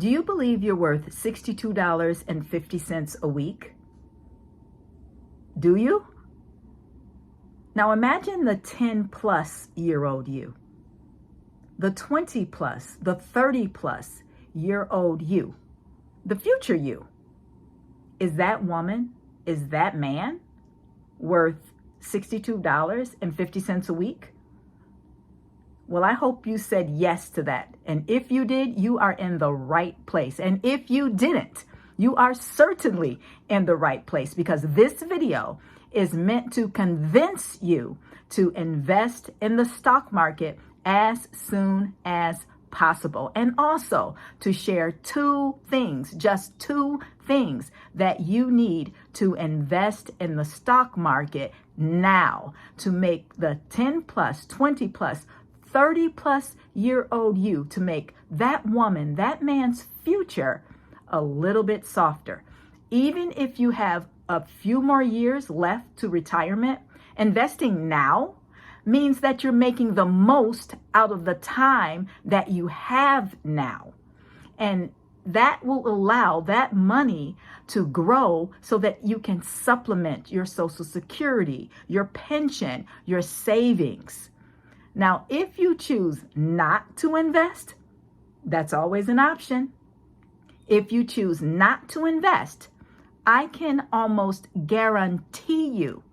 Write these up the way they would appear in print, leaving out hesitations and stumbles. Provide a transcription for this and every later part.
Do you believe you're worth $62.50 a week? Do you? Now imagine the 10 plus year old you, the 20 plus, the 30 plus year old you, the future you. Is that woman, is that man worth $62.50 a week? Well, I hope you said yes to that. And if you did, you are in the right place. And if you didn't, you are certainly in the right place, because this video is meant to convince you to invest in the stock market as soon as possible. And also to share just two things that you need to invest in the stock market now to make the 10 plus, 20 plus, 30 plus year old you, to make that woman, that man's future a little bit softer. Even if you have a few more years left to retirement, investing now means that you're making the most out of the time that you have now. And that will allow that money to grow so that you can supplement your Social Security, your pension, your savings. Now, if you choose not to invest, that's always an option. If you choose not to invest, I can almost guarantee you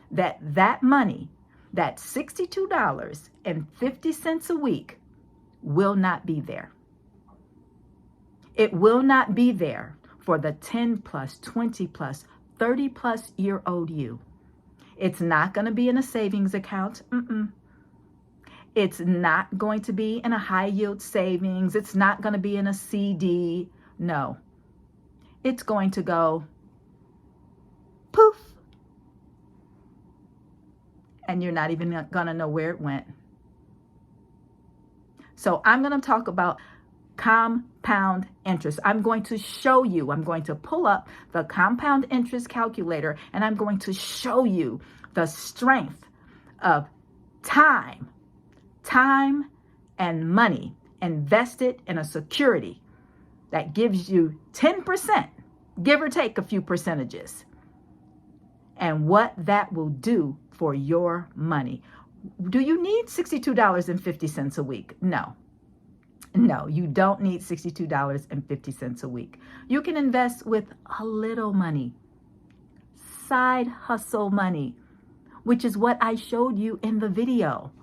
that that money, that $62.50 a week, will not be there. It will not be there for the 10 plus, 20 plus, 30 plus year old you. It's not going to be in a savings account. It's not going to be in a high yield savings. It's not going to be in a CD. No, it's going to go poof. And you're not even going to know where it went. So I'm going to talk about compound interest. I'm going to show you, I'm going to pull up the compound interest calculator, and I'm going to show you the strength of time and money invested in a security that gives you 10%, give or take a few percentages, and what that will do for your money. Do you need $62.50 a week? No, you don't need $62.50 a week. You can invest with a little money, side hustle money, which is what I showed you in the video.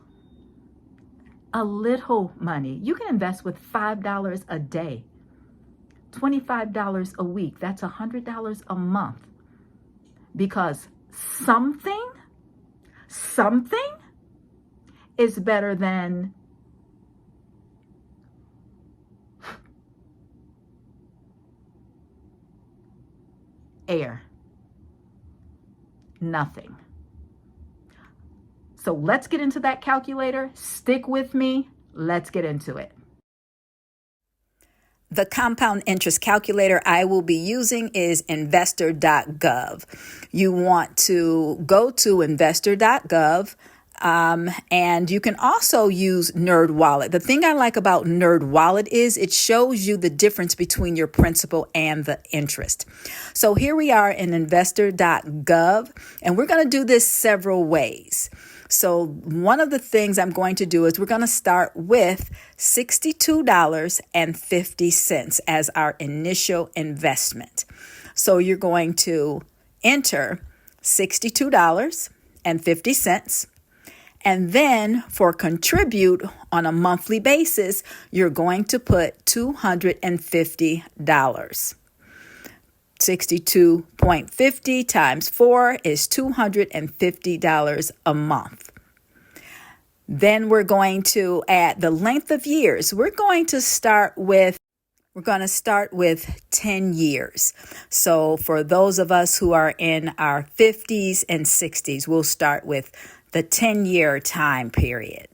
A little money. You can invest with $5 a day, $25 a week. That's $100 a month. Because something is better than air. Nothing. So let's get into that calculator. Stick with me. Let's get into it. The compound interest calculator I will be using is investor.gov. You want to go to investor.gov, and you can also use NerdWallet. The thing I like about NerdWallet is it shows you the difference between your principal and the interest. So here we are in investor.gov, and we're going to do this several ways. So one of the things I'm going to do is we're going to start with $62.50 as our initial investment. So you're going to enter $62.50. And then for contribute on a monthly basis, you're going to put $250. 62.50 times 4 is $250 a month. Then we're going to add the length of years. We're going to start with 10 years. So for those of us who are in our 50s and 60s, we'll start with the 10-year time period.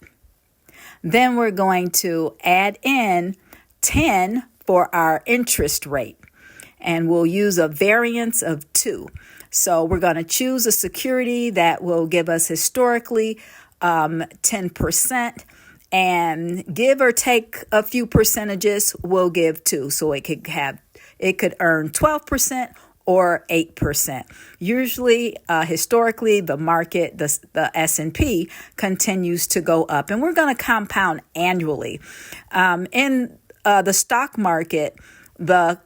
Then we're going to add in 10 for our interest rate. And we'll use a variance of 2. So we're going to choose a security that will give us historically 10%. And give or take a few percentages, we'll give 2. So it could earn 12% or 8%. Usually, historically, the market, the S&P continues to go up, and we're going to compound annually. In the stock market, the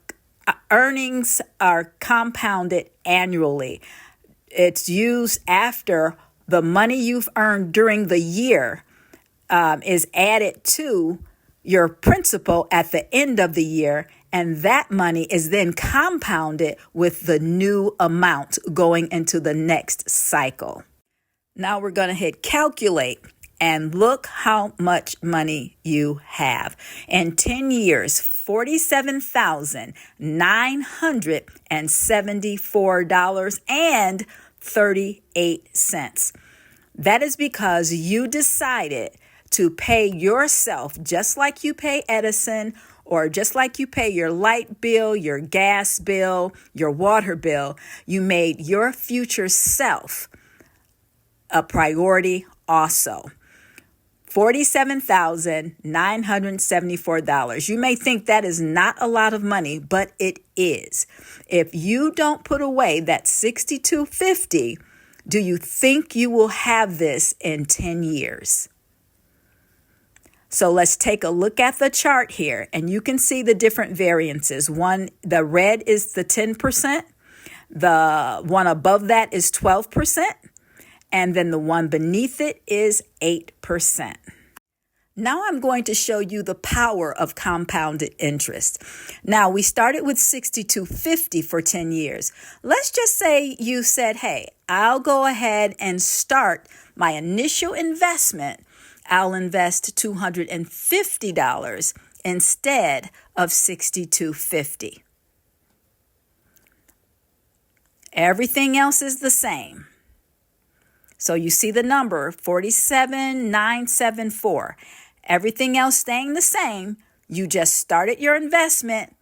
earnings are compounded annually. It's used after the money you've earned during the year is added to your principal at the end of the year, and that money is then compounded with the new amount going into the next cycle. Now we're going to hit calculate and look how much money you have. In 10 years, $47,974.38. That is because you decided to pay yourself just like you pay Edison, or just like you pay your light bill, your gas bill, your water bill. You made your future self a priority also. $47,974. You may think that is not a lot of money, but it is. If you don't put away that $62.50, do you think you will have this in 10 years? So let's take a look at the chart here, and you can see the different variances. The red is the 10%. The one above that is 12%. And then the one beneath it is 8%. Now I'm going to show you the power of compounded interest. Now we started with $62.50 for 10 years. Let's just say you said, hey, I'll go ahead and start my initial investment. I'll invest $250 instead of $62.50. Everything else is the same. So you see the number 47,974. Everything else staying the same. You just started your investment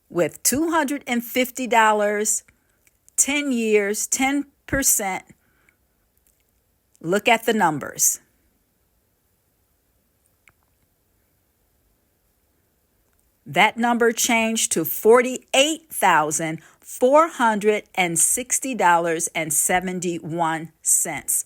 with $250, 10 years, 10%. Look at the numbers. That number changed to $48,460.71.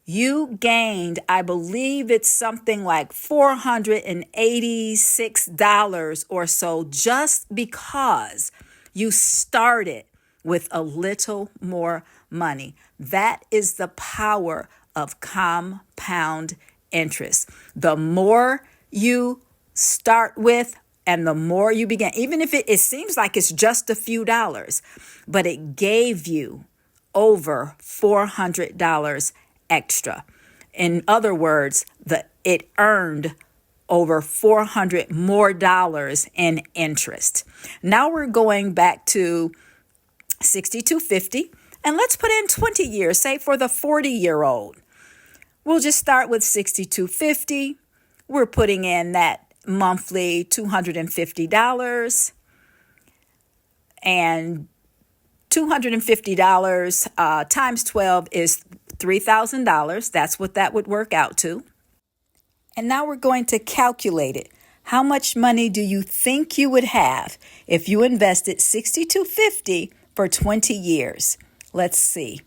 You gained, I believe it's something like $486 or so, just because you started with a little more money. That is the power of compound interest. The more you start with, and the more you begin, even if it seems like it's just a few dollars, but it gave you over $400 extra. In other words, it earned over $400 more in interest. Now we're going back to $62.50, and let's put in 20 years, say for the 40-year-old. We'll just start with $62.50. We're putting in that monthly $250, and $250 times 12 is $3,000. That's what that would work out to. And now we're going to calculate it. How much money do you think you would have if you invested $62.50 for 20 years? Let's see.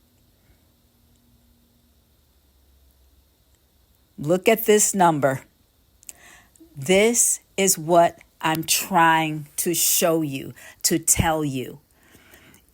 Look at this number. This is what I'm trying to show you, to tell you.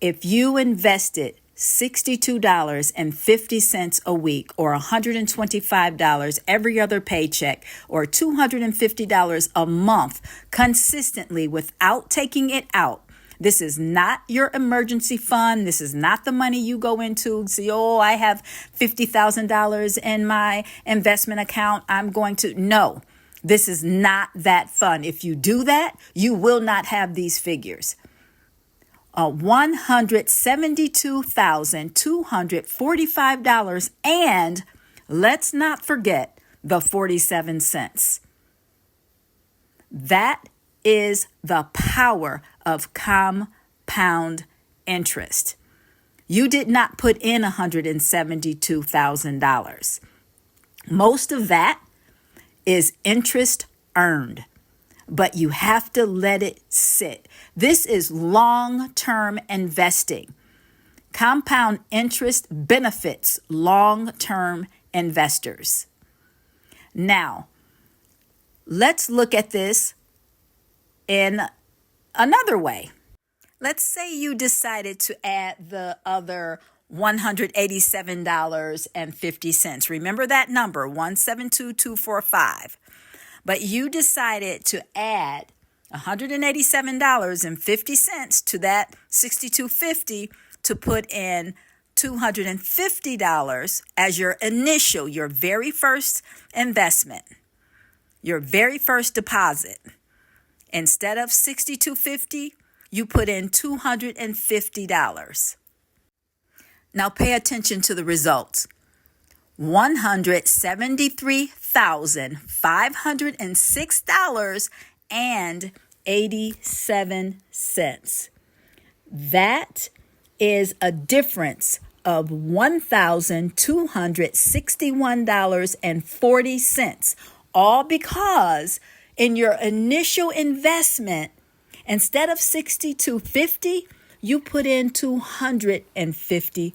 If you invested $62.50 a week, or $125 every other paycheck, or $250 a month consistently without taking it out, this is not your emergency fund. This is not the money you go into and say, oh, I have $50,000 in my investment account. I'm going to. No. This is not that fun. If you do that, you will not have these figures. $172,245, and let's not forget the 47 cents. That is the power of compound interest. You did not put in $172,000. Most of that is interest earned, but you have to let it sit. This is long-term investing. Compound interest benefits long-term investors. Now, let's look at this in another way. Let's say you decided to add the other $187.50. Remember that number, 172,245. But you decided to add $187.50 to that $62.50 to put in $250 as your initial, your very first investment, your very first deposit. Instead of $62.50, you put in $250. Now pay attention to the results. $173,506.87. That is a difference of $1,261.40, all because in your initial investment, instead of $62.50, you put in $250.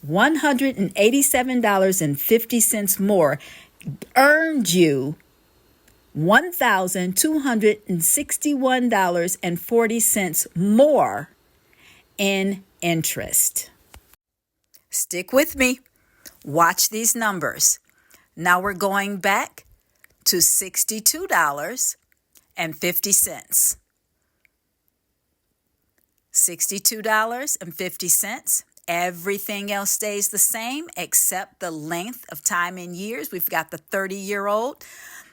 $187.50 more earned you $1,261.40 more in interest. Stick with me. Watch these numbers. Now we're going back to $62.50. $62.50. Everything else stays the same except the length of time in years. We've got the 30-year-old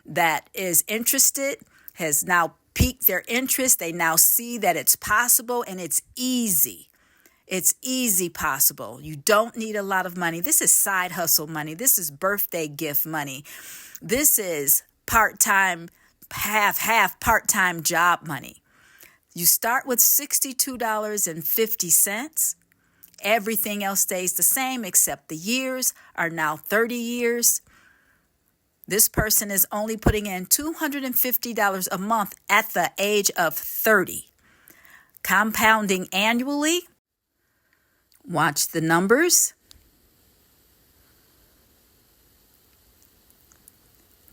that is interested, has now piqued their interest. They now see that it's possible and it's easy. It's easy possible. You don't need a lot of money. This is side hustle money. This is birthday gift money. This is part-time, half part-time job money. You start with $62.50. Everything else stays the same except the years are now 30 years. This person is only putting in $250 a month at the age of 30. Compounding annually. Watch the numbers.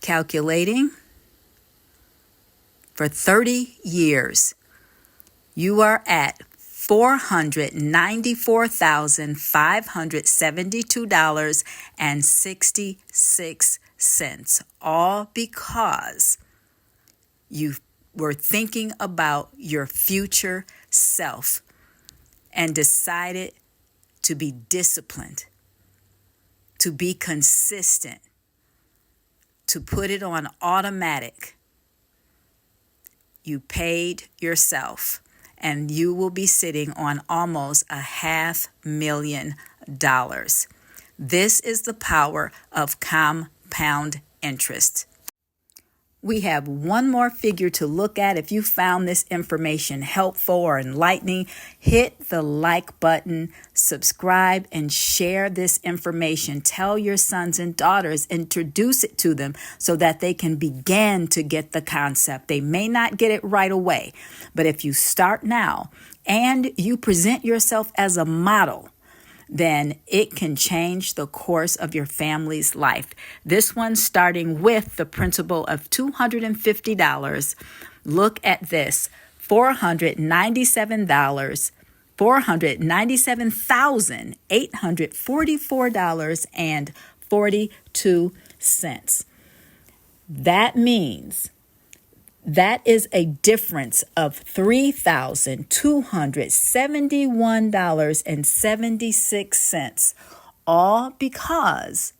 Calculating. For 30 years, you are at $494,572.66, all because you were thinking about your future self and decided to be disciplined, to be consistent, to put it on automatic. You paid yourself, and you will be sitting on almost $500,000. This is the power of compound interest. We have one more figure to look at. If you found this information helpful or enlightening, hit the like button, subscribe, and share this information. Tell your sons and daughters, introduce it to them so that they can begin to get the concept. They may not get it right away, but if you start now and you present yourself as a model, then it can change the course of your family's life. This one starting with the principle of $250. Look at this, $497,844.42. That means that is a difference of $3,271.76, all because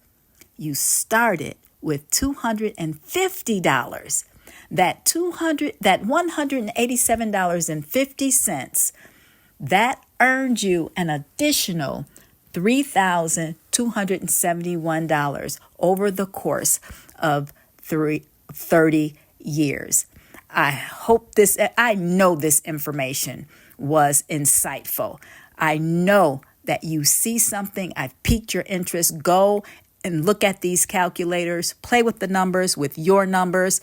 you started with $250. That $187.50, that earned you an additional $3,271 over the course of 30 years. I know this information was insightful. I know that you see something, I've piqued your interest. Go and look at these calculators, play with the numbers, with your numbers,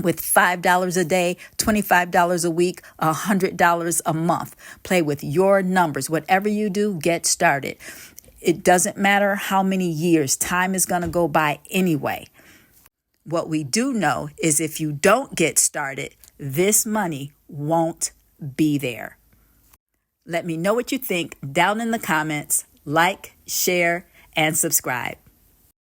with $5 a day, $25 a week, $100 a month. Play with your numbers. Whatever you do, get started. It doesn't matter how many years. Time is going to go by anyway. What we do know is if you don't get started, this money won't be there. Let me know what you think down in the comments. Like, share, and subscribe.